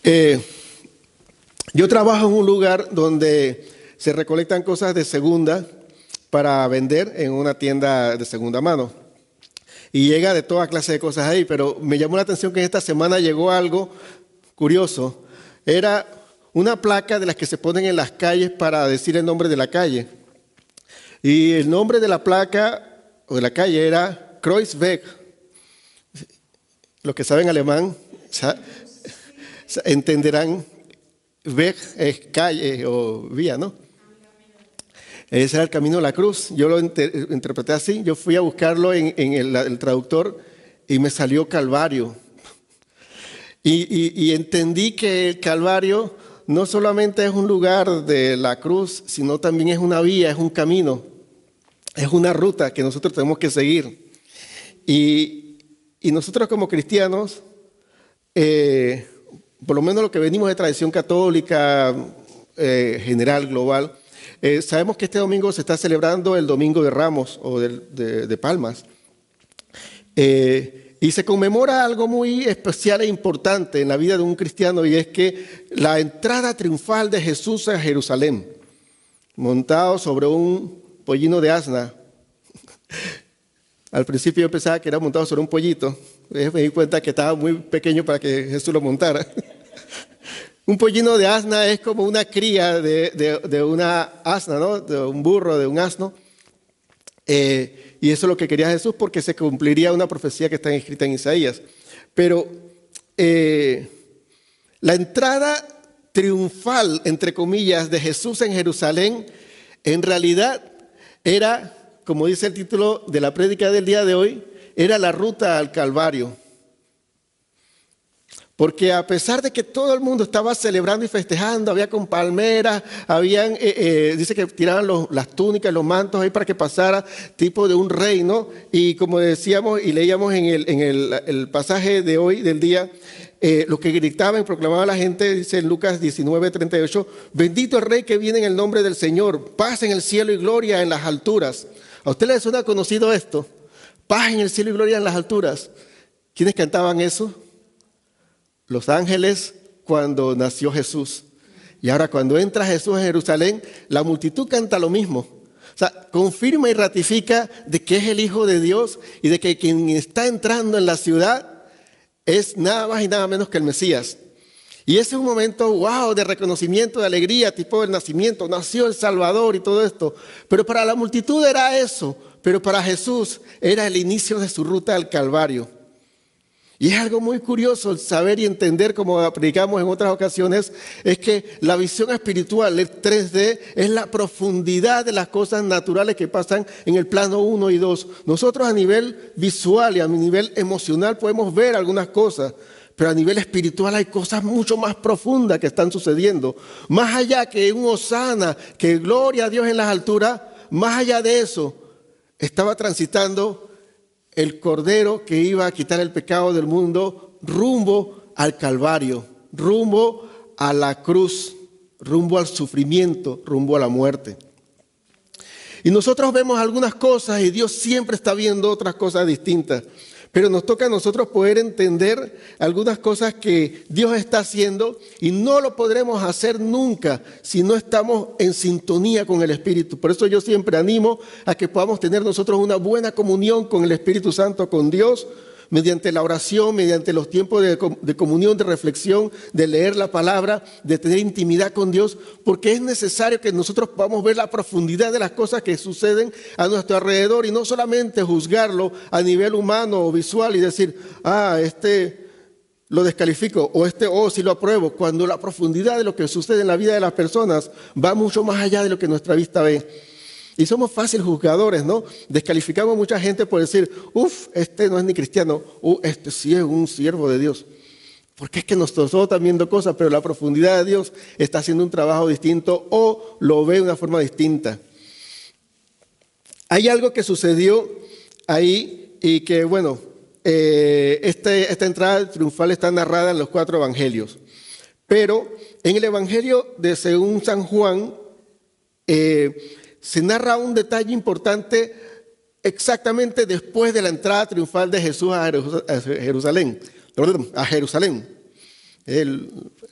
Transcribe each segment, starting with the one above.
Eh, yo trabajo en un lugar donde se recolectan cosas de segunda para vender en una tienda de segunda mano. Y llega de toda clase de cosas ahí, pero me llamó la atención que esta semana llegó algo curioso. Era una placa de las que se ponen en las calles para decir el nombre de la calle. Y el nombre de la placa o de la calle era Kreuzweg. Los que saben alemán entenderán, Weg es calle o vía, ¿no? Ese era el camino de la cruz. Yo lo interpreté así. Yo fui a buscarlo en el traductor y me salió Calvario. Y entendí que el Calvario no solamente es un lugar de la cruz, sino también es una vía, es un camino, es una ruta que nosotros tenemos que seguir. Y nosotros como cristianos, por lo menos lo que venimos de tradición católica, general, global, sabemos que este domingo se está celebrando el Domingo de Ramos o de Palmas. Y se conmemora algo muy especial e importante en la vida de un cristiano, y es que la entrada triunfal de Jesús a Jerusalén, montado sobre un pollino de asna. Al principio yo pensaba que era montado sobre un pollito. Me di cuenta que estaba muy pequeño para que Jesús lo montara. Un pollino de asna es como una cría de una asna, ¿no? De un burro, de un asno. Y eso es lo que quería Jesús, porque se cumpliría una profecía que está escrita en Isaías. Pero la entrada triunfal, entre comillas, de Jesús en Jerusalén, en realidad era, como dice el título de la prédica del día de hoy, era la ruta al Calvario. Porque a pesar de que todo el mundo estaba celebrando y festejando, había con palmeras, dice que tiraban las túnicas, los mantos ahí para que pasara tipo de un rey, ¿no? Y como decíamos y leíamos en el pasaje de hoy, del día, lo que gritaban y proclamaba la gente, dice en Lucas 19:38, bendito el rey que viene en el nombre del Señor, paz en el cielo y gloria en las alturas. ¿A usted les suena conocido esto? Paz en el cielo y gloria en las alturas. ¿Quiénes cantaban eso? Los ángeles cuando nació Jesús. Y ahora cuando entra Jesús en Jerusalén, la multitud canta lo mismo. O sea, confirma y ratifica de que es el Hijo de Dios y de que quien está entrando en la ciudad es nada más y nada menos que el Mesías. Y ese es un momento, wow, de reconocimiento, de alegría, tipo del nacimiento. Nació el Salvador y todo esto. Pero para la multitud era eso. Pero para Jesús era el inicio de su ruta al Calvario. Y es algo muy curioso saber y entender, como predicamos en otras ocasiones, es que la visión espiritual, el 3D, es la profundidad de las cosas naturales que pasan en el plano 1 y 2. Nosotros a nivel visual y a nivel emocional podemos ver algunas cosas, pero a nivel espiritual hay cosas mucho más profundas que están sucediendo. Más allá que un hosana, que gloria a Dios en las alturas, más allá de eso, estaba transitando el Cordero que iba a quitar el pecado del mundo rumbo al Calvario, rumbo a la cruz, rumbo al sufrimiento, rumbo a la muerte. Y nosotros vemos algunas cosas y Dios siempre está viendo otras cosas distintas. Pero nos toca a nosotros poder entender algunas cosas que Dios está haciendo y no lo podremos hacer nunca si no estamos en sintonía con el Espíritu. Por eso yo siempre animo a que podamos tener nosotros una buena comunión con el Espíritu Santo, con Dios, mediante la oración, mediante los tiempos de comunión, de reflexión, de leer la palabra, de tener intimidad con Dios, porque es necesario que nosotros podamos ver la profundidad de las cosas que suceden a nuestro alrededor y no solamente juzgarlo a nivel humano o visual y decir, lo descalifico o sí lo apruebo, cuando la profundidad de lo que sucede en la vida de las personas va mucho más allá de lo que nuestra vista ve. Y somos fáciles juzgadores, ¿no? Descalificamos a mucha gente por decir, este no es ni cristiano, este sí es un siervo de Dios. Porque es que nosotros están viendo cosas, pero la profundidad de Dios está haciendo un trabajo distinto o lo ve de una forma distinta. Hay algo que sucedió ahí y que, bueno, esta entrada triunfal está narrada en los 4 evangelios. Pero en el evangelio de según San Juan, se narra un detalle importante exactamente después de la entrada triunfal de Jesús a Jerusalén.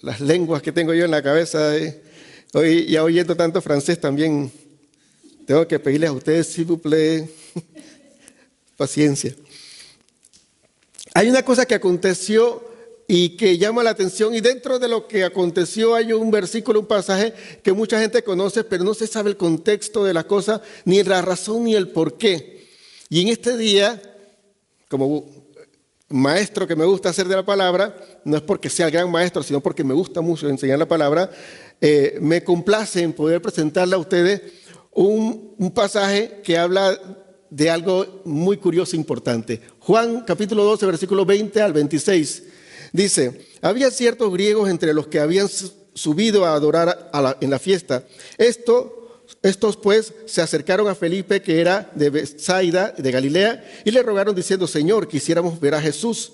Las lenguas que tengo yo en la cabeza, hoy ya oyendo tanto francés también, tengo que pedirles a ustedes, s'il vous plaît, paciencia. Hay una cosa que aconteció y que llama la atención, y dentro de lo que aconteció hay un versículo, un pasaje que mucha gente conoce, pero no se sabe el contexto de la cosa, ni la razón ni el por qué. Y en este día, como maestro que me gusta hacer de la palabra, no es porque sea el gran maestro, sino porque me gusta mucho enseñar la palabra, me complace en poder presentarle a ustedes un pasaje que habla de algo muy curioso e importante. Juan capítulo 12, versículo 20 al 26, dice: había ciertos griegos entre los que habían subido a adorar en la fiesta. Estos pues se acercaron a Felipe, que era de Betsaida, de Galilea, y le rogaron diciendo: Señor, quisiéramos ver a Jesús.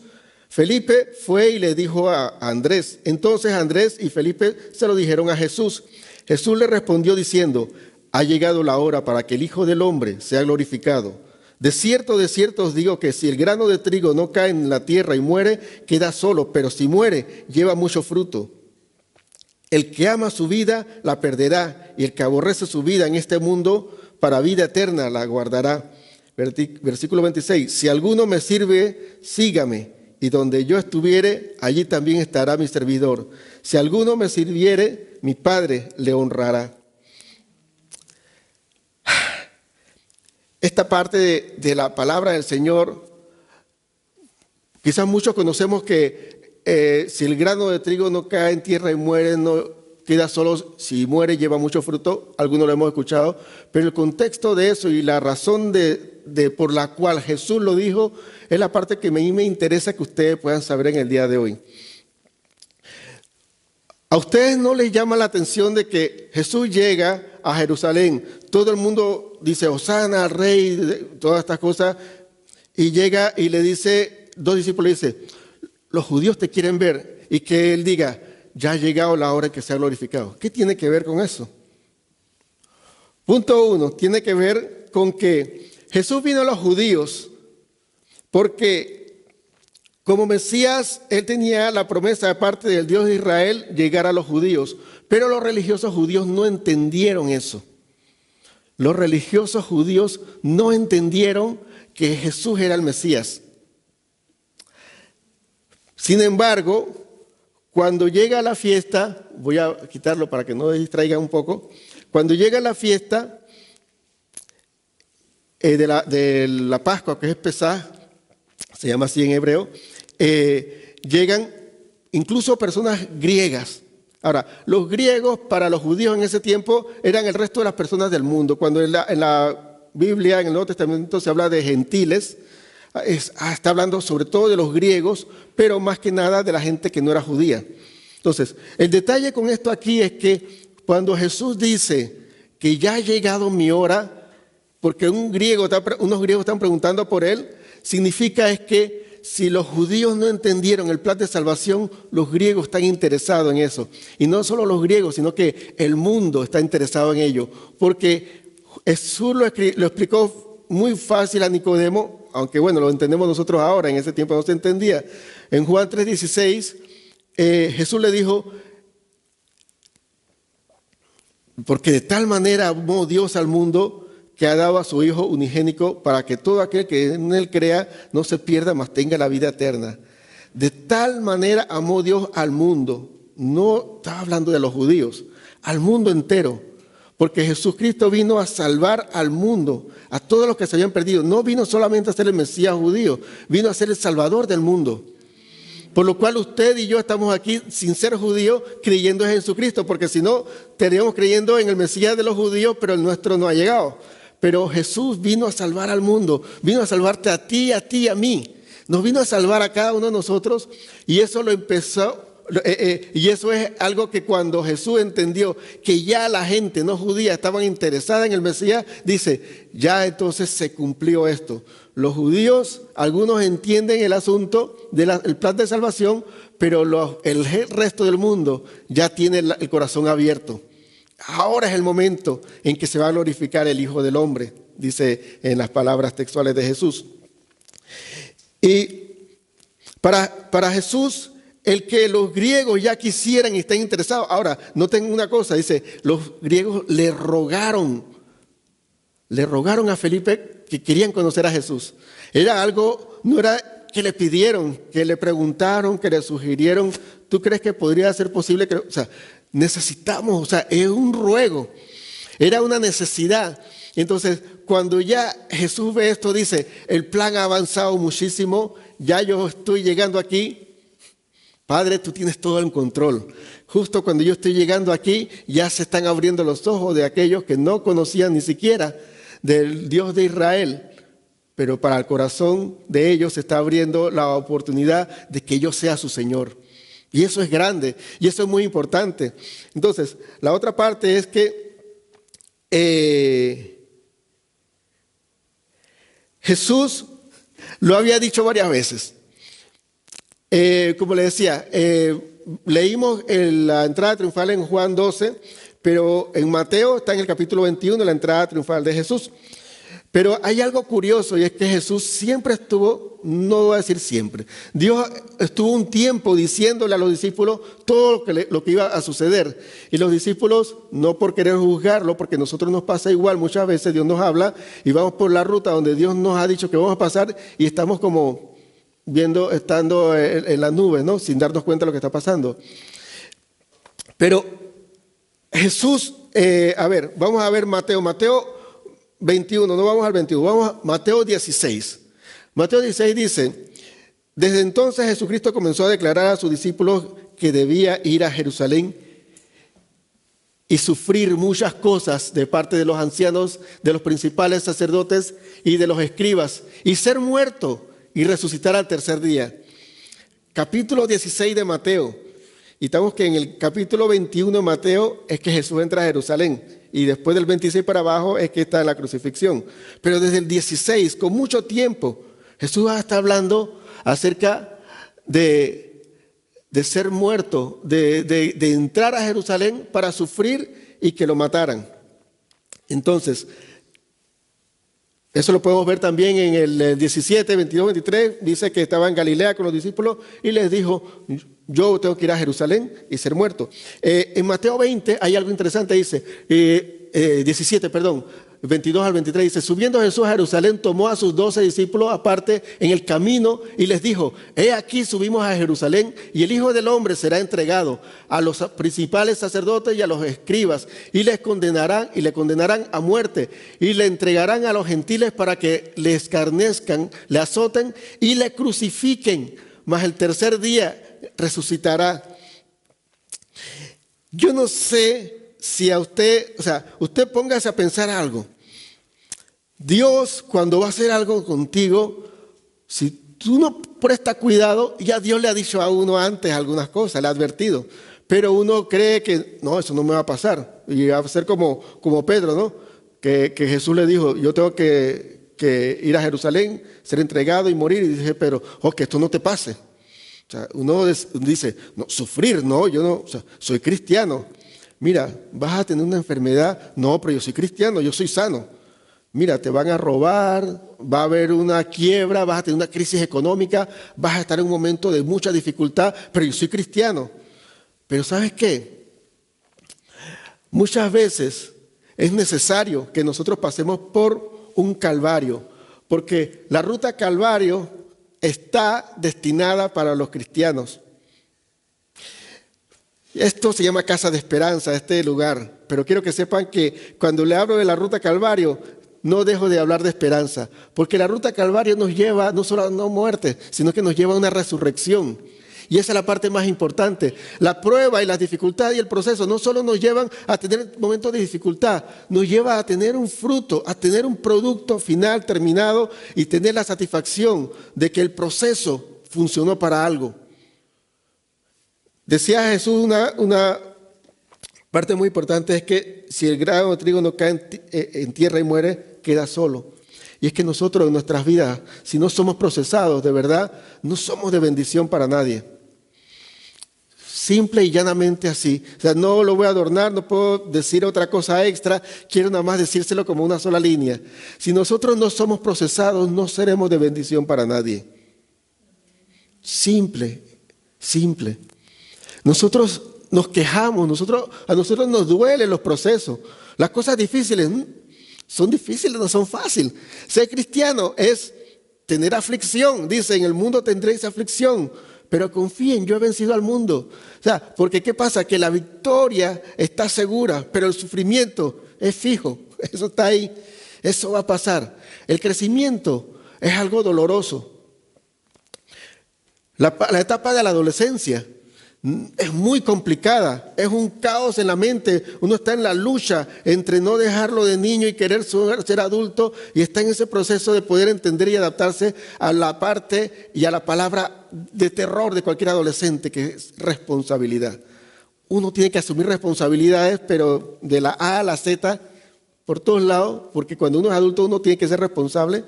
Felipe fue y le dijo a Andrés. Entonces Andrés y Felipe se lo dijeron a Jesús. Jesús le respondió diciendo: ha llegado la hora para que el Hijo del Hombre sea glorificado. De cierto os digo que si el grano de trigo no cae en la tierra y muere, queda solo, pero si muere, lleva mucho fruto. El que ama su vida la perderá, y el que aborrece su vida en este mundo para vida eterna la guardará. Versículo 26, si alguno me sirve, sígame, y donde yo estuviere, allí también estará mi servidor. Si alguno me sirviere, mi Padre le honrará. Esta parte de la palabra del Señor, quizás muchos conocemos que si el grano de trigo no cae en tierra y muere, no queda solo, si muere lleva mucho fruto, algunos lo hemos escuchado, pero el contexto de eso y la razón por la cual Jesús lo dijo es la parte que a mí me interesa que ustedes puedan saber en el día de hoy. ¿A ustedes no les llama la atención de que Jesús llega a Jerusalén? Todo el mundo dice Hosana al rey, todas estas cosas, y llega y le dice, dos discípulos le dicen: los judíos te quieren ver, y que él diga: ya ha llegado la hora en que sea glorificado. ¿Qué tiene que ver con eso? Punto 1, tiene que ver con que Jesús vino a los judíos porque como Mesías, él tenía la promesa de parte del Dios de Israel llegar a los judíos, pero los religiosos judíos no entendieron eso. Los religiosos judíos no entendieron que Jesús era el Mesías. Sin embargo, cuando llega la fiesta, voy a quitarlo para que no distraiga un poco, cuando llega la fiesta de la Pascua, que es Pesaj, se llama así en hebreo, llegan incluso personas griegas. Ahora, los griegos para los judíos en ese tiempo eran el resto de las personas del mundo. Cuando en la Biblia, en el Nuevo Testamento, se habla de gentiles, está hablando sobre todo de los griegos, pero más que nada de la gente que no era judía. Entonces, el detalle con esto aquí es que cuando Jesús dice que ya ha llegado mi hora, porque unos griegos están preguntando por él, significa es que si los judíos no entendieron el plan de salvación, los griegos están interesados en eso. Y no solo los griegos, sino que el mundo está interesado en ello. Porque Jesús lo explicó muy fácil a Nicodemo, aunque bueno, lo entendemos nosotros ahora, en ese tiempo no se entendía. En Juan 3:16, Jesús le dijo: porque de tal manera amó Dios al mundo, que ha dado a su Hijo unigénico, para que todo aquel que en él crea no se pierda, mas tenga la vida eterna. De tal manera amó Dios al mundo. No estaba hablando de los judíos, al mundo entero. Porque Jesucristo vino a salvar al mundo, a todos los que se habían perdido. No vino solamente a ser el Mesías judío, vino a ser el Salvador del mundo. Por lo cual usted y yo estamos aquí sin ser judíos, creyendo en Jesucristo, porque si no, estaríamos creyendo en el Mesías de los judíos, pero el nuestro no ha llegado. Pero Jesús vino a salvar al mundo, vino a salvarte a ti, a mí. Nos vino a salvar a cada uno de nosotros, y eso lo empezó, y eso es algo que cuando Jesús entendió que ya la gente no judía estaban interesada en el Mesías, dice: ya entonces se cumplió esto. Los judíos, algunos entienden el asunto del plan de salvación, pero el resto del mundo ya tiene el corazón abierto. Ahora es el momento en que se va a glorificar el Hijo del Hombre, dice en las palabras textuales de Jesús. Y para Jesús el que los griegos ya quisieran y estén interesados. Ahora, noten una cosa, dice, los griegos le rogaron a Felipe que querían conocer a Jesús. Era algo, no era que le pidieron, que le preguntaron, que le sugirieron. ¿Tú crees que podría ser posible? O sea, necesitamos, o sea, es un ruego, era una necesidad. Entonces, cuando ya Jesús ve esto, dice, el plan ha avanzado muchísimo, ya yo estoy llegando aquí. Padre, tú tienes todo en control. Justo cuando yo estoy llegando aquí, ya se están abriendo los ojos de aquellos que no conocían ni siquiera del Dios de Israel. Pero para el corazón de ellos se está abriendo la oportunidad de que yo sea su Señor. Y eso es grande, y eso es muy importante. Entonces, la otra parte es que Jesús lo había dicho varias veces. Como le decía, leímos la entrada triunfal en Juan 12, pero en Mateo está en el capítulo 21, la entrada triunfal de Jesús. Pero hay algo curioso y es que Jesús siempre estuvo, no voy a decir siempre, Dios estuvo un tiempo diciéndole a los discípulos todo lo que iba a suceder. Y los discípulos, no por querer juzgarlo, porque a nosotros nos pasa igual, muchas veces Dios nos habla y vamos por la ruta donde Dios nos ha dicho que vamos a pasar y estamos como estando en las nubes, ¿no? Sin darnos cuenta de lo que está pasando. Pero Jesús, vamos a ver Mateo 21, no vamos al 21, vamos a Mateo 16. Mateo 16 dice, desde entonces Jesucristo comenzó a declarar a sus discípulos que debía ir a Jerusalén y sufrir muchas cosas de parte de los ancianos, de los principales sacerdotes y de los escribas, y ser muerto y resucitar al tercer día. Capítulo 16 de Mateo. Y estamos que en el capítulo 21 de Mateo es que Jesús entra a Jerusalén. Y después del 26 para abajo es que está en la crucifixión. Pero desde el 16, con mucho tiempo, Jesús está hablando acerca de ser muerto, de entrar a Jerusalén para sufrir y que lo mataran. Entonces, eso lo podemos ver también en el 17, 22, 23. Dice que estaba en Galilea con los discípulos y les dijo, yo tengo que ir a Jerusalén y ser muerto. En Mateo 20 hay algo interesante, dice, 22 al 23, dice, subiendo Jesús a Jerusalén, tomó a sus 12 discípulos aparte en el camino y les dijo, he aquí subimos a Jerusalén y el Hijo del Hombre será entregado a los principales sacerdotes y a los escribas y le condenarán a muerte y le entregarán a los gentiles para que le escarnezcan, le azoten y le crucifiquen, mas el tercer día resucitará. Yo no sé si a usted, usted póngase a pensar algo. Dios, cuando va a hacer algo contigo, si tú no prestas cuidado, ya Dios le ha dicho a uno antes algunas cosas, le ha advertido. Pero uno cree que, no, eso no me va a pasar. Y va a ser como Pedro, ¿no? Que Jesús le dijo, yo tengo que ir a Jerusalén, ser entregado y morir. Y dije, pero, que esto no te pase. Uno dice, no, sufrir, no, yo no, soy cristiano. Mira, vas a tener una enfermedad. No, pero yo soy cristiano, yo soy sano. Mira, te van a robar, va a haber una quiebra, vas a tener una crisis económica, vas a estar en un momento de mucha dificultad, pero yo soy cristiano. Pero ¿sabes qué? Muchas veces es necesario que nosotros pasemos por un calvario, porque la ruta calvario está destinada para los cristianos. Esto se llama Casa de Esperanza, este lugar. Pero quiero que sepan que cuando le hablo de la ruta Calvario, no dejo de hablar de esperanza. Porque la ruta Calvario nos lleva no solo a una muerte, sino que nos lleva a una resurrección. Y esa es la parte más importante. La prueba y las dificultades y el proceso no solo nos llevan a tener momentos de dificultad, nos lleva a tener un fruto, a tener un producto final terminado y tener la satisfacción de que el proceso funcionó para algo. Decía Jesús una parte muy importante, es que si el grano de trigo no cae en tierra y muere, queda solo. Y es que nosotros en nuestras vidas, si no somos procesados de verdad, no somos de bendición para nadie. Simple y llanamente así. No lo voy a adornar, no puedo decir otra cosa extra, quiero nada más decírselo como una sola línea. Si nosotros no somos procesados, no seremos de bendición para nadie. Simple. simple. Nosotros nos quejamos, a nosotros nos duelen los procesos. Las cosas difíciles son difíciles, no son fáciles. Ser cristiano es tener aflicción. Dice, en el mundo tendréis aflicción, pero confíen, yo he vencido al mundo. O sea, porque ¿qué pasa? Que la victoria está segura, pero el sufrimiento es fijo. Eso está ahí, eso va a pasar. El crecimiento es algo doloroso. La etapa de la adolescencia es muy complicada, es un caos en la mente. Uno está en la lucha entre no dejarlo de niño y querer ser adulto, y está en ese proceso de poder entender y adaptarse a la parte y a la palabra de terror de cualquier adolescente, que es responsabilidad. Uno tiene que asumir responsabilidades, pero de la A a la Z, por todos lados, porque cuando uno es adulto uno tiene que ser responsable,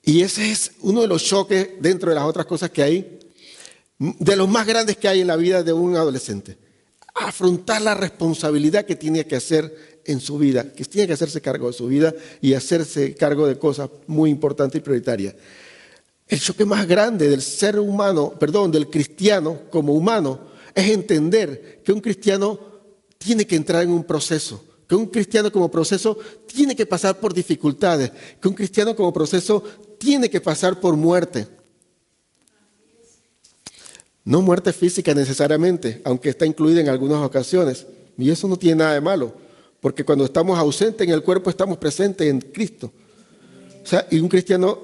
y ese es uno de los choques dentro de las otras cosas que hay, de los más grandes que hay en la vida de un adolescente. Afrontar la responsabilidad que tiene que hacer en su vida, que tiene que hacerse cargo de su vida y hacerse cargo de cosas muy importantes y prioritarias. El choque más grande del ser humano, del cristiano como humano, es entender que un cristiano tiene que entrar en un proceso, que un cristiano como proceso tiene que pasar por dificultades, que un cristiano como proceso tiene que pasar por muerte. No muerte física necesariamente, aunque está incluida en algunas ocasiones. Y eso no tiene nada de malo, porque cuando estamos ausentes en el cuerpo estamos presentes en Cristo. O sea, y un cristiano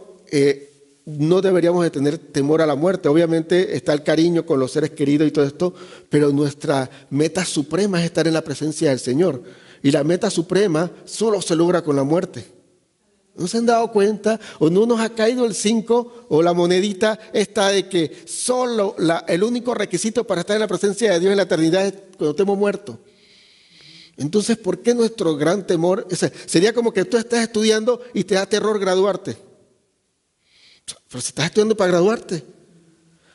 no deberíamos de tener temor a la muerte. Obviamente está el cariño con los seres queridos y todo esto, pero nuestra meta suprema es estar en la presencia del Señor. Y la meta suprema solo se logra con la muerte. ¿No se han dado cuenta? ¿O no nos ha caído el 5 o la monedita esta de que solo el único requisito para estar en la presencia de Dios en la eternidad es cuando estemos muertos? Entonces, ¿por qué nuestro gran temor? Sería como que tú estás estudiando y te da terror graduarte. Pero si estás estudiando para graduarte.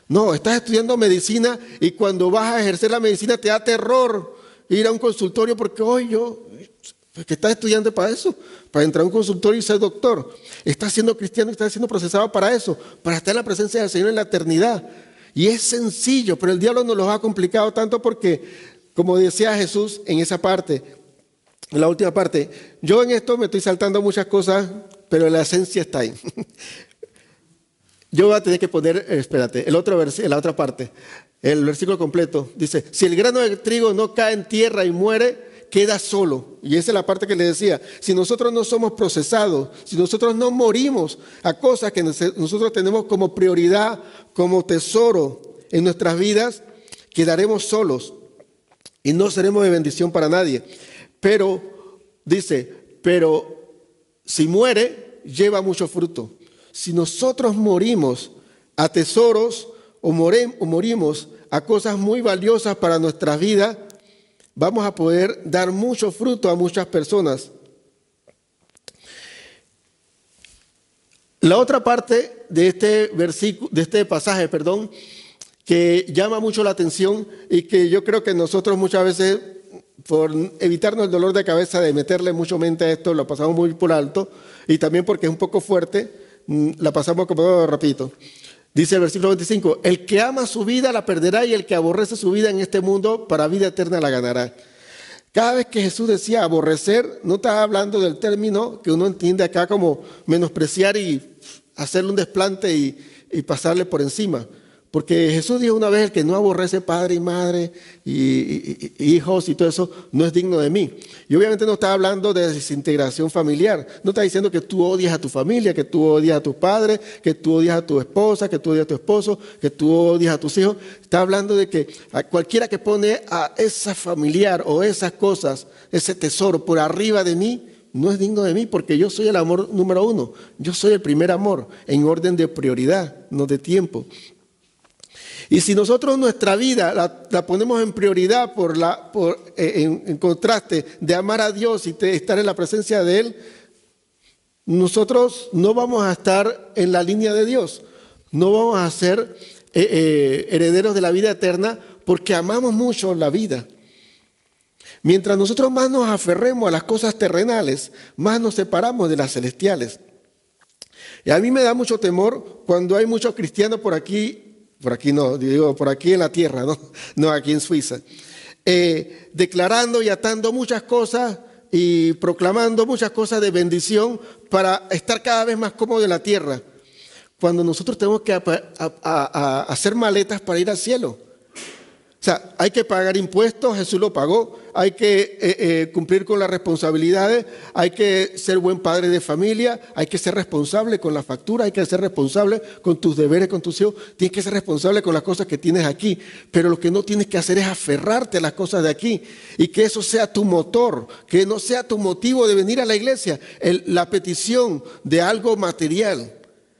No, estás estudiando medicina y cuando vas a ejercer la medicina te da terror ir a un consultorio porque que estás estudiando para eso, para entrar a un consultorio y ser doctor. Estás siendo cristiano y estás siendo procesado para eso, para estar en la presencia del Señor en la eternidad. Y es sencillo, pero el diablo nos lo ha complicado tanto porque, como decía Jesús en esa parte, en la última parte, yo en esto me estoy saltando muchas cosas, pero la esencia está ahí. Yo voy a tener que poner, la otra parte, el versículo completo. Dice, si el grano de trigo no cae en tierra y muere, queda solo. Y esa es la parte que le decía. Si nosotros no somos procesados, si nosotros no morimos a cosas que nosotros tenemos como prioridad, como tesoro en nuestras vidas, quedaremos solos y no seremos de bendición para nadie. Pero, dice, si muere, lleva mucho fruto. Si nosotros morimos a tesoros o morimos a cosas muy valiosas para nuestra vida, vamos a poder dar mucho fruto a muchas personas. La otra parte de este versículo, de este pasaje, que llama mucho la atención y que yo creo que nosotros muchas veces, por evitarnos el dolor de cabeza de meterle mucho mente a esto, lo pasamos muy por alto, y también porque es un poco fuerte, la pasamos como rapidito. Dice el versículo 25, el que ama su vida la perderá y el que aborrece su vida en este mundo para vida eterna la ganará. Cada vez que Jesús decía aborrecer, no estaba hablando del término que uno entiende acá como menospreciar y hacerle un desplante y pasarle por encima. Porque Jesús dijo una vez, el que no aborrece padre y madre y hijos y todo eso, no es digno de mí. Y obviamente no está hablando de desintegración familiar. No está diciendo que tú odias a tu familia, que tú odias a tus padres, que tú odias a tu esposa, que tú odias a tu esposo, que tú odias a tus hijos. Está hablando de que a cualquiera que pone a esa familiar o esas cosas, ese tesoro por arriba de mí, no es digno de mí, porque yo soy el amor número 1. Yo soy el primer amor en orden de prioridad, no de tiempo. Y si nosotros nuestra vida la ponemos en prioridad en contraste de amar a Dios y de estar en la presencia de Él, nosotros no vamos a estar en la línea de Dios. No vamos a ser herederos de la vida eterna porque amamos mucho la vida. Mientras nosotros más nos aferremos a las cosas terrenales, más nos separamos de las celestiales. Y a mí me da mucho temor cuando hay muchos cristianos por aquí por aquí no, digo por aquí en la tierra, no aquí en Suiza, declarando y atando muchas cosas y proclamando muchas cosas de bendición para estar cada vez más cómodos en la tierra. Cuando nosotros tenemos que hacer maletas para ir al cielo. O sea, hay que pagar impuestos, Jesús lo pagó, hay que cumplir con las responsabilidades, hay que ser buen padre de familia, hay que ser responsable con la factura, hay que ser responsable con tus deberes, con tus hijos, tienes que ser responsable con las cosas que tienes aquí, pero lo que no tienes que hacer es aferrarte a las cosas de aquí y que eso sea tu motor, que no sea tu motivo de venir a la iglesia, la petición de algo material.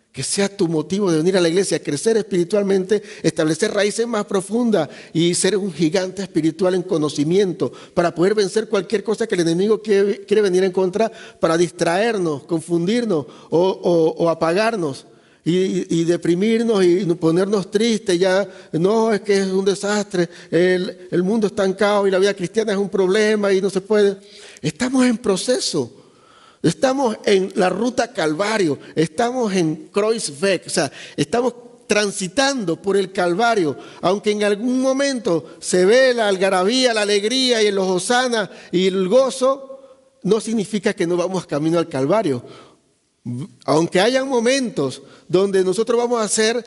Que sea tu motivo de venir a la iglesia, crecer espiritualmente, establecer raíces más profundas y ser un gigante espiritual en conocimiento para poder vencer cualquier cosa que el enemigo quiere venir en contra para distraernos, confundirnos o apagarnos y deprimirnos y ponernos tristes. Ya no, es que es un desastre, el mundo está estancado y la vida cristiana es un problema y no se puede. Estamos en proceso. Estamos en la ruta Calvario, estamos en Kreuzweg, o sea, estamos transitando por el Calvario, aunque en algún momento se ve la algarabía, la alegría y los hosana y el gozo, no significa que no vamos camino al Calvario. Aunque hayan momentos donde nosotros vamos a ser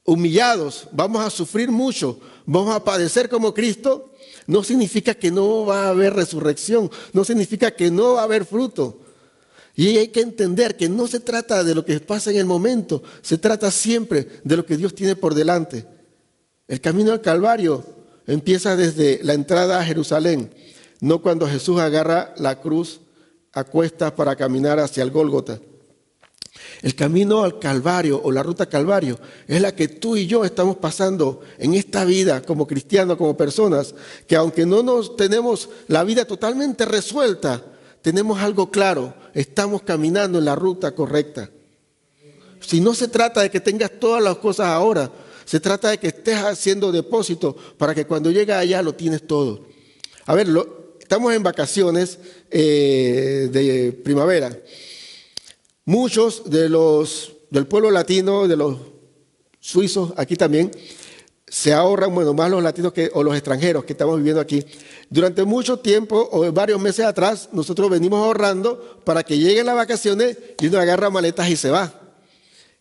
humillados, vamos a sufrir mucho, vamos a padecer como Cristo, no significa que no va a haber resurrección, no significa que no va a haber fruto. Y hay que entender que no se trata de lo que pasa en el momento, se trata siempre de lo que Dios tiene por delante. El camino al Calvario empieza desde la entrada a Jerusalén, no cuando Jesús agarra la cruz a cuestas para caminar hacia el Gólgota. El camino al Calvario o la ruta Calvario es la que tú y yo estamos pasando en esta vida como cristianos, como personas, que aunque no nos tenemos la vida totalmente resuelta, tenemos algo claro, estamos caminando en la ruta correcta. Si no se trata de que tengas todas las cosas ahora, se trata de que estés haciendo depósito para que cuando llegues allá lo tienes todo. A ver, estamos en vacaciones de primavera. Muchos del pueblo latino, de los suizos, aquí también, se ahorran, bueno, más los latinos o los extranjeros que estamos viviendo aquí. Durante mucho tiempo, o varios meses atrás, nosotros venimos ahorrando para que lleguen las vacaciones y uno agarra maletas y se va.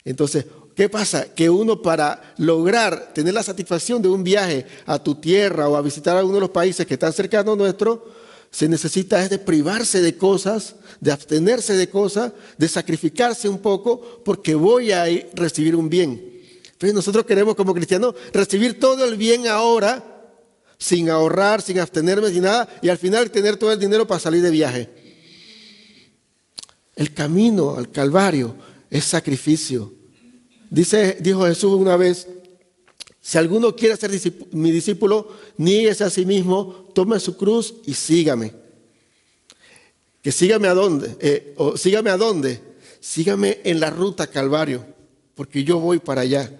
Entonces, ¿qué pasa? Que uno para lograr tener la satisfacción de un viaje a tu tierra o a visitar alguno de los países que están cercanos a nuestro, se necesita es de privarse de cosas, de abstenerse de cosas, de sacrificarse un poco porque voy a recibir un bien. Entonces nosotros queremos como cristianos recibir todo el bien ahora, sin ahorrar, sin abstenerme, sin nada, y al final tener todo el dinero para salir de viaje. El camino al Calvario es sacrificio. Dijo Jesús una vez: si alguno quiere ser mi discípulo, niéguese a sí mismo, tome su cruz y sígame. ¿Que sígame a dónde? ¿Sígame a dónde? Sígame en la ruta Calvario, porque yo voy para allá.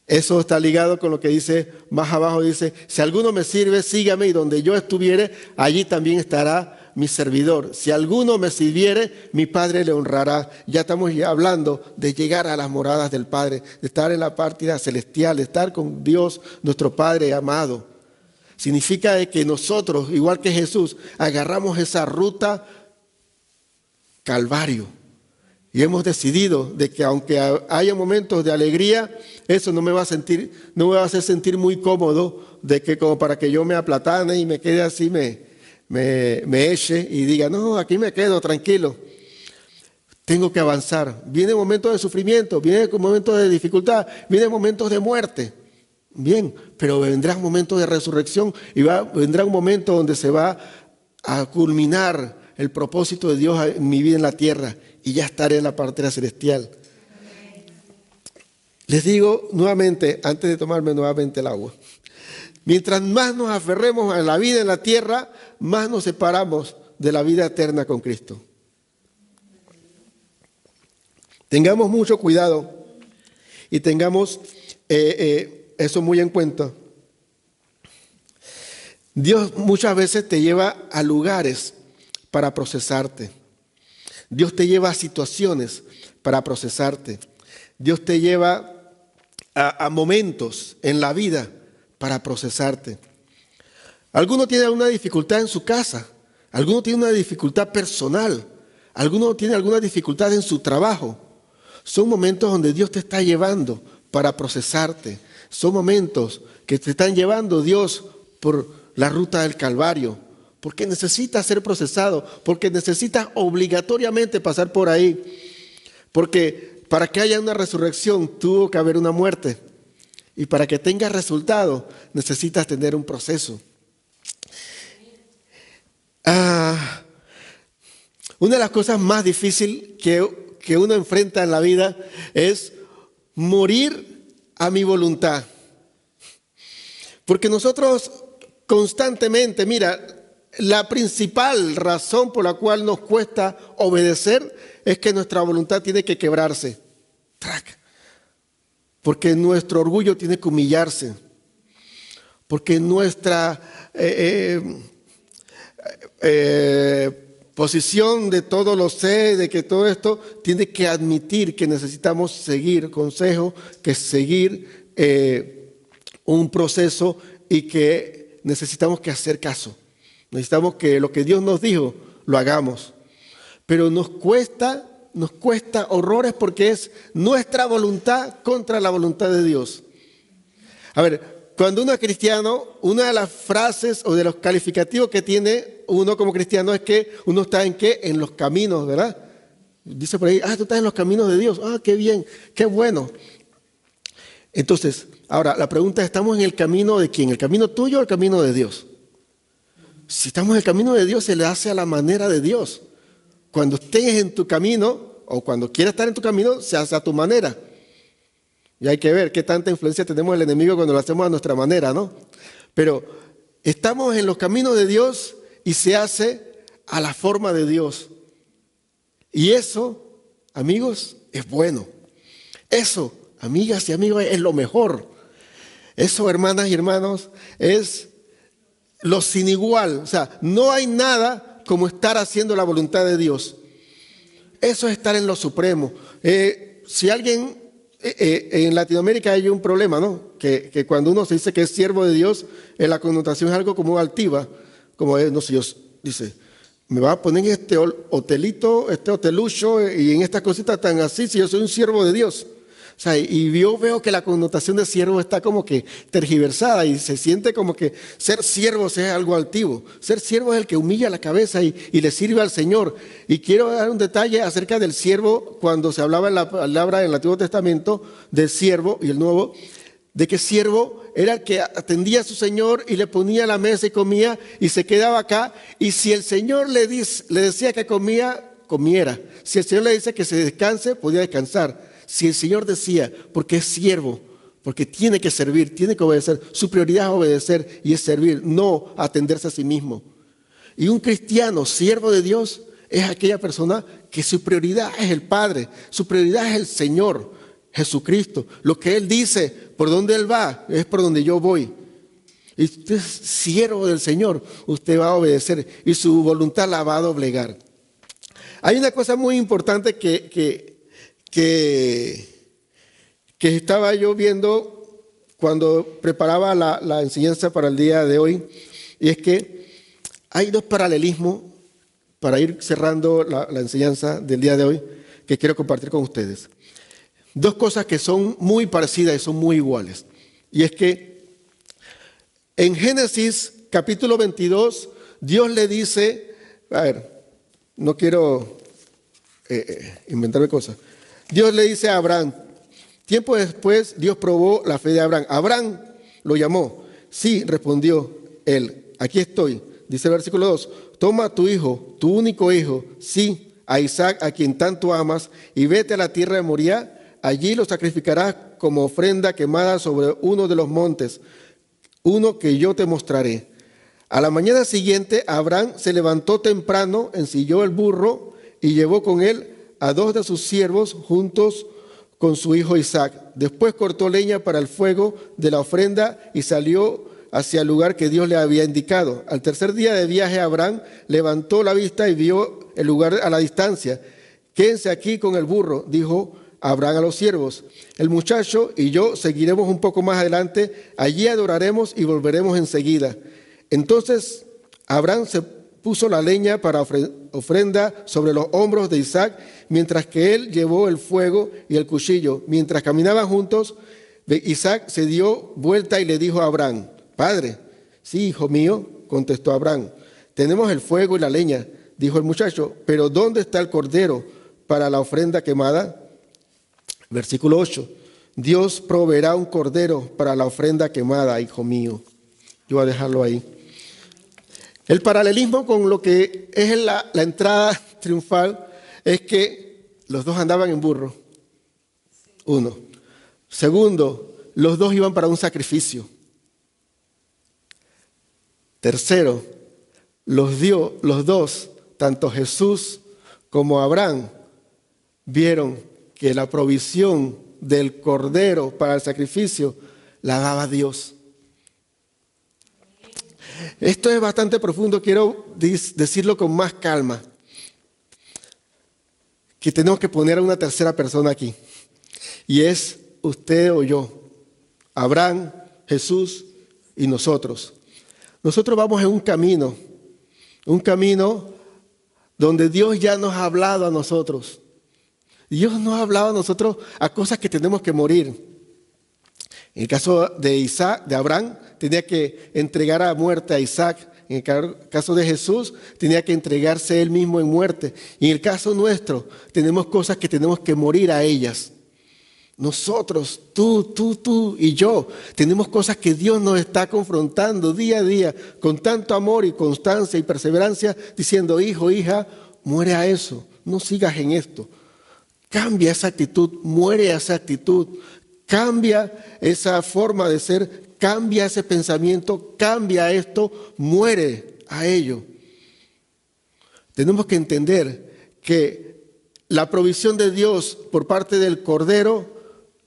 Eso está ligado con lo que dice más abajo, dice: si alguno me sirve, sígame, y donde yo estuviere, allí también estará mi servidor. Si alguno me sirviere, mi Padre le honrará. Ya estamos hablando de llegar a las moradas del Padre, de estar en la partida celestial, de estar con Dios, nuestro Padre amado. Significa que nosotros, igual que Jesús, agarramos esa ruta Calvario. Y hemos decidido de que aunque haya momentos de alegría, eso no me va a hacer sentir muy cómodo, de que como para que yo me aplatane y me quede así, me eche y diga: no, aquí me quedo tranquilo. Tengo que avanzar. Vienen momentos de sufrimiento, vienen momentos de dificultad, vienen momentos de muerte. Bien, pero vendrán momentos de resurrección y vendrá un momento donde se va a culminar el propósito de Dios en mi vida en la tierra y ya estaré en la partera celestial. Les digo nuevamente, antes de tomarme nuevamente el agua, mientras más nos aferremos a la vida en la tierra, más nos separamos de la vida eterna con Cristo. Tengamos mucho cuidado y tengamos eso muy en cuenta. Dios muchas veces te lleva a lugares para procesarte. Dios te lleva a situaciones para procesarte. Dios te lleva a momentos en la vida para procesarte. Alguno tiene alguna dificultad en su casa, alguno tiene una dificultad personal, alguno tiene alguna dificultad en su trabajo. Son momentos donde Dios te está llevando para procesarte. Son momentos que te están llevando Dios por la ruta del Calvario, porque necesitas ser procesado, porque necesitas obligatoriamente pasar por ahí, porque para que haya una resurrección tuvo que haber una muerte, y para que tenga resultado necesitas tener un proceso. Una de las cosas más difíciles que uno enfrenta en la vida es morir a mi voluntad. Porque nosotros constantemente, mira, la principal razón por la cual nos cuesta obedecer es que nuestra voluntad tiene que quebrarse. Porque nuestro orgullo tiene que humillarse. Porque nuestra posición de todo lo sé, de que todo esto tiene que admitir que necesitamos seguir consejo, que seguir un proceso y que necesitamos que hacer caso. Necesitamos que lo que Dios nos dijo lo hagamos. Pero nos cuesta horrores porque es nuestra voluntad contra la voluntad de Dios. A ver, cuando uno es cristiano, una de las frases o de los calificativos que tiene uno como cristiano es que uno está ¿en qué? En los caminos, ¿verdad? Dice por ahí, tú estás en los caminos de Dios. Qué bien, qué bueno. Entonces, ahora la pregunta es, ¿estamos en el camino de quién? ¿El camino tuyo o el camino de Dios? Si estamos en el camino de Dios, se le hace a la manera de Dios. Cuando estés en tu camino o cuando quieras estar en tu camino, se hace a tu manera. Y hay que ver qué tanta influencia tenemos del enemigo cuando lo hacemos a nuestra manera, ¿no? Pero estamos en los caminos de Dios y se hace a la forma de Dios. Y eso, amigos, es bueno. Eso, amigas y amigos, es lo mejor. Eso, hermanas y hermanos, es lo sin igual. O sea, no hay nada como estar haciendo la voluntad de Dios. Eso es estar en lo supremo. Si alguien... en Latinoamérica hay un problema, ¿no? Que cuando uno se dice que es siervo de Dios, la connotación es algo como altiva, como no sé, Dios dice, me va a poner en este hotelito, este hotelucho y en estas cositas tan así, si yo soy un siervo de Dios. O sea, y yo veo que la connotación de siervo está como que tergiversada y se siente como que ser siervo es algo altivo. Ser siervo es el que humilla la cabeza y le sirve al Señor. Y quiero dar un detalle acerca del siervo cuando se hablaba en la palabra en el Antiguo Testamento del siervo y el Nuevo, de que siervo era el que atendía a su Señor y le ponía la mesa y comía y se quedaba acá. Y si el Señor le decía que comiera. Si el Señor le dice que se descanse, podía descansar. Si el Señor decía, porque es siervo, porque tiene que servir, tiene que obedecer, su prioridad es obedecer y es servir, no atenderse a sí mismo. Y un cristiano, siervo de Dios, es aquella persona que su prioridad es el Padre, su prioridad es el Señor, Jesucristo. Lo que Él dice, por donde Él va, es por donde yo voy. Y usted es siervo del Señor, usted va a obedecer y su voluntad la va a doblegar. Hay una cosa muy importante que estaba yo viendo cuando preparaba la enseñanza para el día de hoy, y es que hay dos paralelismos para ir cerrando la enseñanza del día de hoy que quiero compartir con ustedes. Dos cosas que son muy parecidas y son muy iguales. Y es que en Génesis capítulo 22, Dios le dice, no quiero inventarme cosas. Dios le dice a Abraham, tiempo después Dios probó la fe de Abraham. Abraham lo llamó. Sí, respondió él, aquí estoy. Dice el versículo 2, toma a tu hijo, tu único hijo, sí, a Isaac, a quien tanto amas, y vete a la tierra de Moriah. Allí lo sacrificarás como ofrenda quemada sobre uno de los montes, uno que yo te mostraré. A la mañana siguiente, Abraham se levantó temprano, ensilló el burro y llevó con él a dos de sus siervos juntos con su hijo Isaac. Después cortó leña para el fuego de la ofrenda y salió hacia el lugar que Dios le había indicado. Al tercer día de viaje, Abraham levantó la vista y vio el lugar a la distancia. Quédense aquí con el burro, dijo Abraham a los siervos: el muchacho y yo seguiremos un poco más adelante, allí adoraremos y volveremos enseguida. Entonces Abraham se puso la leña para ofrenda sobre los hombros de Isaac, mientras que él llevó el fuego y el cuchillo. Mientras caminaban juntos, Isaac se dio vuelta y le dijo a Abraham: Padre. Sí, hijo mío, contestó Abraham, tenemos el fuego y la leña. Dijo el muchacho: pero ¿dónde está el cordero para la ofrenda quemada? Versículo 8. Dios proveerá un cordero para la ofrenda quemada, hijo mío. Yo voy a dejarlo ahí. El paralelismo con lo que es la entrada triunfal es que los dos andaban en burro. Uno. Segundo, los dos iban para un sacrificio. Tercero, los dos, tanto Jesús como Abraham, vieron que la provisión del cordero para el sacrificio la daba Dios. Esto es bastante profundo, quiero decirlo con más calma, que tenemos que poner a una tercera persona aquí, y es usted o yo, Abraham, Jesús y nosotros. Nosotros vamos en un camino donde Dios ya nos ha hablado a nosotros. Dios nos ha hablado a nosotros a cosas que tenemos que morir. En el caso de Isaac, de Abraham, tenía que entregar a muerte a Isaac. En el caso de Jesús, tenía que entregarse él mismo en muerte. Y en el caso nuestro, tenemos cosas que tenemos que morir a ellas. Nosotros, tú y yo, tenemos cosas que Dios nos está confrontando día a día con tanto amor y constancia y perseverancia, diciendo: hijo, hija, muere a eso, no sigas en esto. Cambia esa actitud, muere a esa actitud, cambia esa forma de ser, cambia ese pensamiento, cambia esto, muere a ello. Tenemos que entender que la provisión de Dios por parte del Cordero,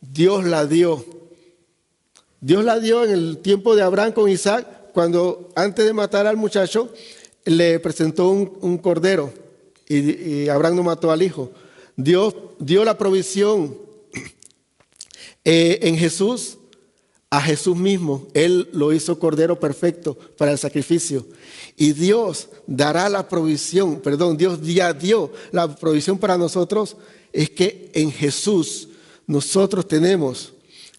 Dios la dio. Dios la dio en el tiempo de Abraham con Isaac, cuando antes de matar al muchacho, le presentó un cordero y Abraham no mató al hijo. Dios dio la provisión en Jesús, a Jesús mismo. Él lo hizo cordero perfecto para el sacrificio. Y Dios dará la provisión, Dios ya dio la provisión para nosotros, es que en Jesús nosotros tenemos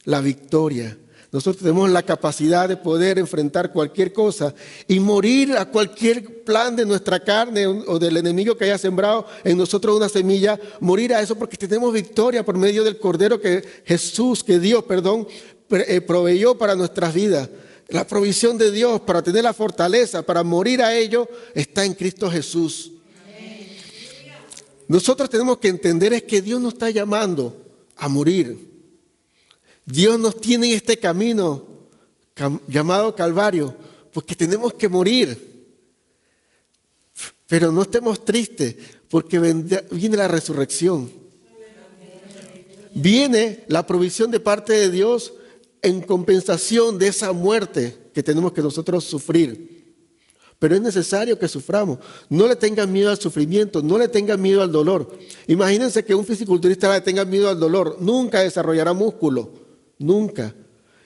la victoria. Nosotros tenemos la capacidad de poder enfrentar cualquier cosa y morir a cualquier plan de nuestra carne o del enemigo que haya sembrado en nosotros una semilla, morir a eso porque tenemos victoria por medio del Cordero que Dios proveyó para nuestras vidas. La provisión de Dios para tener la fortaleza, para morir a ello, está en Cristo Jesús. Nosotros tenemos que entender es que Dios nos está llamando a morir. Dios nos tiene en este camino llamado Calvario, porque tenemos que morir. Pero no estemos tristes, porque viene la resurrección. Viene la provisión de parte de Dios en compensación de esa muerte que tenemos que nosotros sufrir. Pero es necesario que suframos. No le tengan miedo al sufrimiento, no le tengan miedo al dolor. Imagínense que un fisiculturista le tenga miedo al dolor, nunca desarrollará músculo. Nunca.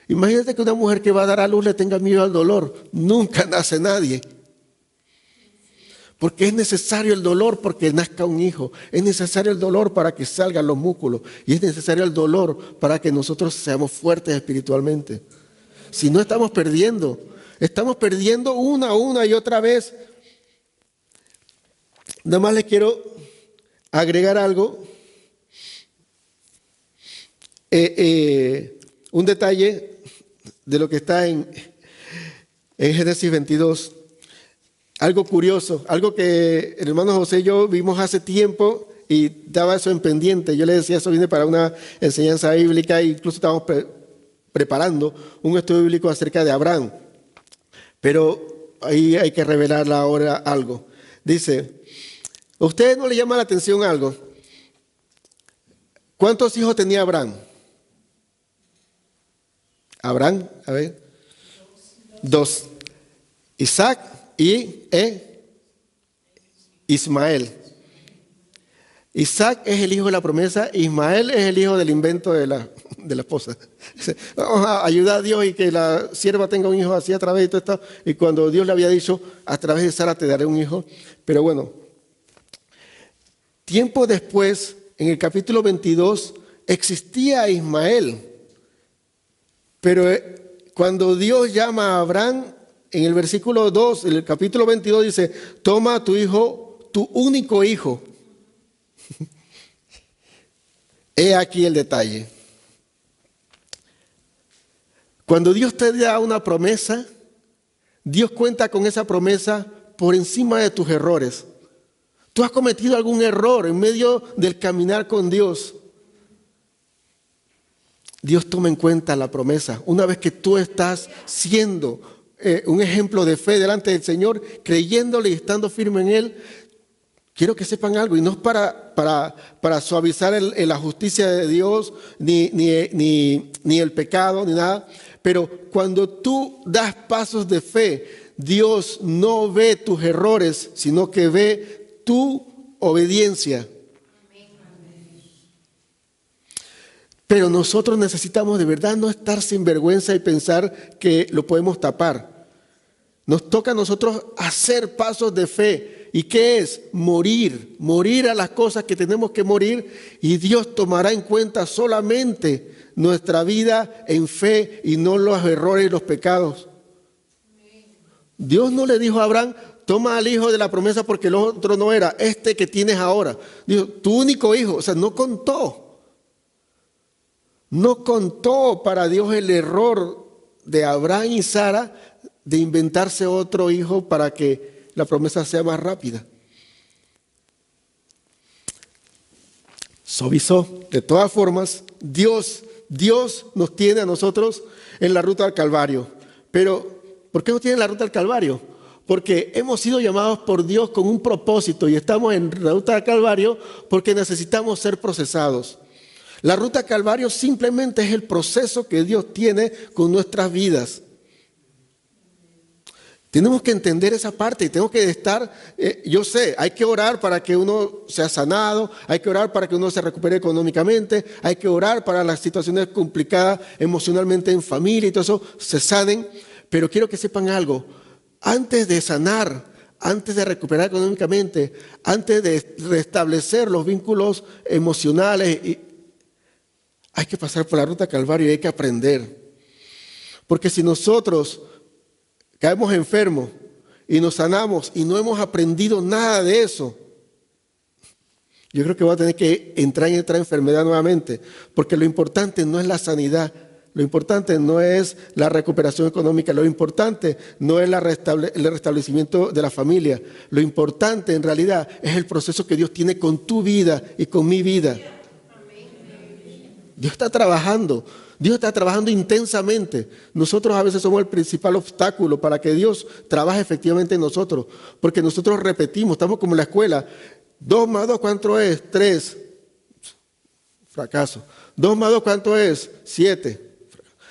Imagínate que una mujer que va a dar a luz le tenga miedo al dolor. Nunca nace nadie. Porque es necesario el dolor porque nazca un hijo. Es necesario el dolor para que salgan los músculos. Y es necesario el dolor para que nosotros seamos fuertes espiritualmente. Si no, estamos perdiendo. Estamos perdiendo una y otra vez. Nada más les quiero agregar algo. Un detalle de lo que está en Génesis 22, algo curioso, algo que el hermano José y yo vimos hace tiempo y daba eso en pendiente. Yo le decía, eso viene para una enseñanza bíblica e incluso estábamos preparando un estudio bíblico acerca de Abraham. Pero ahí hay que revelar ahora algo. Dice, ¿a ustedes no le llama la atención algo? ¿Cuántos hijos tenía Abraham? Abraham, a ver, 2. Isaac y Ismael. Isaac es el hijo de la promesa, Ismael es el hijo del invento de la esposa. Vamos a ayudar a Dios y que la sierva tenga un hijo así a través de todo esto. Y cuando Dios le había dicho, a través de Sara te daré un hijo. Pero bueno, tiempo después, en el capítulo 22, existía Ismael. Pero cuando Dios llama a Abraham, en el versículo 2, en el capítulo 22 dice, toma a tu hijo, tu único hijo. He aquí el detalle. Cuando Dios te da una promesa, Dios cuenta con esa promesa por encima de tus errores. Tú has cometido algún error en medio del caminar con Dios. Dios toma en cuenta la promesa. Una vez que tú estás siendo un ejemplo de fe delante del Señor, creyéndole y estando firme en Él, quiero que sepan algo, y no es para suavizar la justicia de Dios, ni el pecado, ni nada, pero cuando tú das pasos de fe, Dios no ve tus errores, sino que ve tu obediencia. Pero nosotros necesitamos de verdad no estar sin vergüenza y pensar que lo podemos tapar. Nos toca a nosotros hacer pasos de fe. ¿Y qué es? Morir a las cosas que tenemos que morir, y Dios tomará en cuenta solamente nuestra vida en fe y no los errores y los pecados. Dios no le dijo a Abraham, toma al hijo de la promesa porque el otro no era, este que tienes ahora. Dijo, tu único hijo, o sea, no contó. No contó para Dios el error de Abraham y Sara de inventarse otro hijo para que la promesa sea más rápida. Suavizó. De todas formas, Dios nos tiene a nosotros en la ruta del Calvario. Pero, ¿por qué nos tiene en la ruta del Calvario? Porque hemos sido llamados por Dios con un propósito y estamos en la ruta del Calvario porque necesitamos ser procesados. La ruta Calvario simplemente es el proceso que Dios tiene con nuestras vidas. Tenemos que entender esa parte y tenemos que estar, yo sé, hay que orar para que uno sea sanado, hay que orar para que uno se recupere económicamente, hay que orar para las situaciones complicadas emocionalmente en familia y todo eso se sanen, pero quiero que sepan algo, antes de sanar, antes de recuperar económicamente, antes de restablecer los vínculos emocionales, hay que pasar por la ruta Calvario y hay que aprender. Porque si nosotros caemos enfermos y nos sanamos y no hemos aprendido nada de eso, yo creo que voy a tener que entrar en otra enfermedad nuevamente. Porque lo importante no es la sanidad, lo importante no es la recuperación económica, lo importante no es el restablecimiento de la familia. Lo importante en realidad es el proceso que Dios tiene con tu vida y con mi vida. Dios está trabajando intensamente. Nosotros a veces somos el principal obstáculo para que Dios trabaje efectivamente en nosotros, porque nosotros repetimos, estamos como en la escuela, 2 más 2, ¿cuánto es? 3, fracaso. 2 más 2, ¿cuánto es? 7,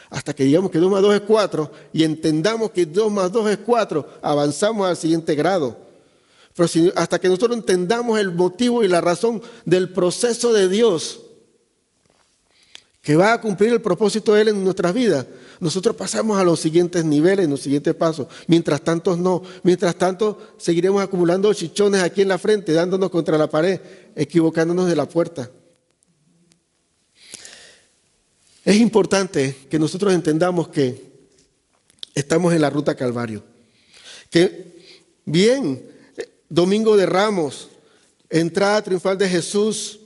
hasta que digamos que 2 más 2 es 4 y entendamos que 2 más 2 es 4, avanzamos al siguiente grado. Pero hasta que nosotros entendamos el motivo y la razón del proceso de Dios, que va a cumplir el propósito de Él en nuestras vidas, nosotros pasamos a los siguientes niveles, los siguientes pasos. Mientras tanto no. Mientras tanto seguiremos acumulando chichones aquí en la frente, dándonos contra la pared, equivocándonos de la puerta. Es importante que nosotros entendamos que estamos en la ruta Calvario. Que bien, Domingo de Ramos, entrada triunfal de Jesús,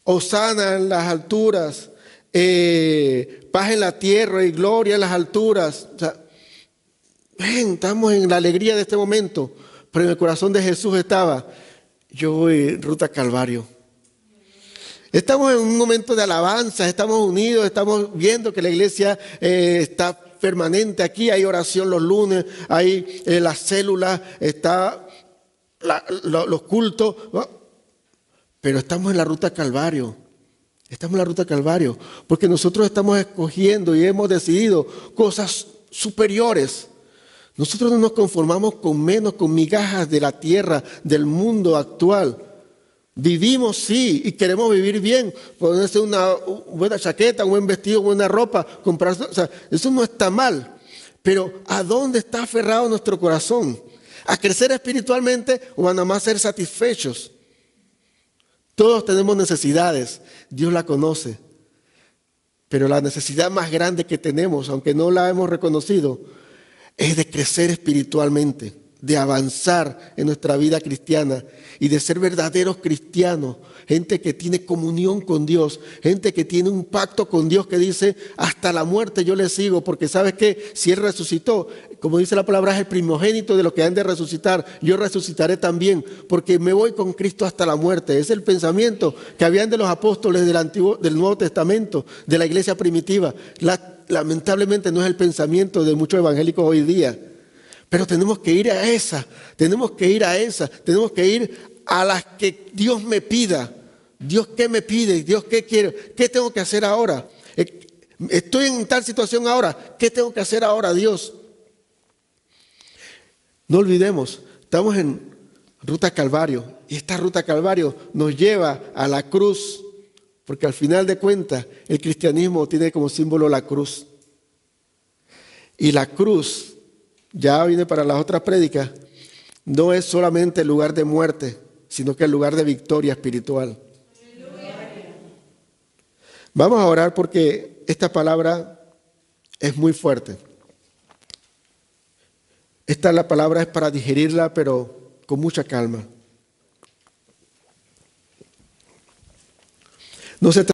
Hosana en las alturas, paz en la tierra y gloria en las alturas. O sea, estamos en la alegría de este momento, pero en el corazón de Jesús estaba, yo voy ruta Calvario. Estamos en un momento de alabanza, estamos unidos, estamos viendo que la iglesia está permanente aquí, hay oración los lunes, hay las células, está los cultos, ¿no? Pero estamos en la ruta Calvario. Estamos en la ruta Calvario. Porque nosotros estamos escogiendo y hemos decidido cosas superiores. Nosotros no nos conformamos con menos, con migajas de la tierra, del mundo actual. Vivimos, sí, y queremos vivir bien, ponerse una buena chaqueta, un buen vestido, buena ropa, comprarse, o sea, eso no está mal. Pero ¿a dónde está aferrado nuestro corazón? ¿A crecer espiritualmente o a nada más ser satisfechos? Todos tenemos necesidades, Dios la conoce. Pero la necesidad más grande que tenemos, aunque no la hemos reconocido, es de crecer espiritualmente, de avanzar en nuestra vida cristiana y de ser verdaderos cristianos, gente que tiene comunión con Dios, gente que tiene un pacto con Dios que dice, hasta la muerte yo le sigo, porque sabes que si Él resucitó, como dice la palabra, es el primogénito de los que han de resucitar, yo resucitaré también, porque me voy con Cristo hasta la muerte. Es el pensamiento que habían de los apóstoles del Nuevo Testamento, de la iglesia primitiva. Lamentablemente no es el pensamiento de muchos evangélicos hoy día. Pero tenemos que ir a esa, tenemos que ir a las que Dios me pida. Dios, ¿qué me pide? Dios, ¿qué quiere? ¿Qué tengo que hacer ahora? Estoy en tal situación ahora, ¿qué tengo que hacer ahora, Dios? No olvidemos, estamos en Ruta Calvario y esta Ruta Calvario nos lleva a la cruz, porque al final de cuentas el cristianismo tiene como símbolo la cruz. Y la cruz, ya viene para las otras prédicas, no es solamente el lugar de muerte, sino que es el lugar de victoria espiritual. Vamos a orar porque esta palabra es muy fuerte. La palabra es para digerirla, pero con mucha calma. No se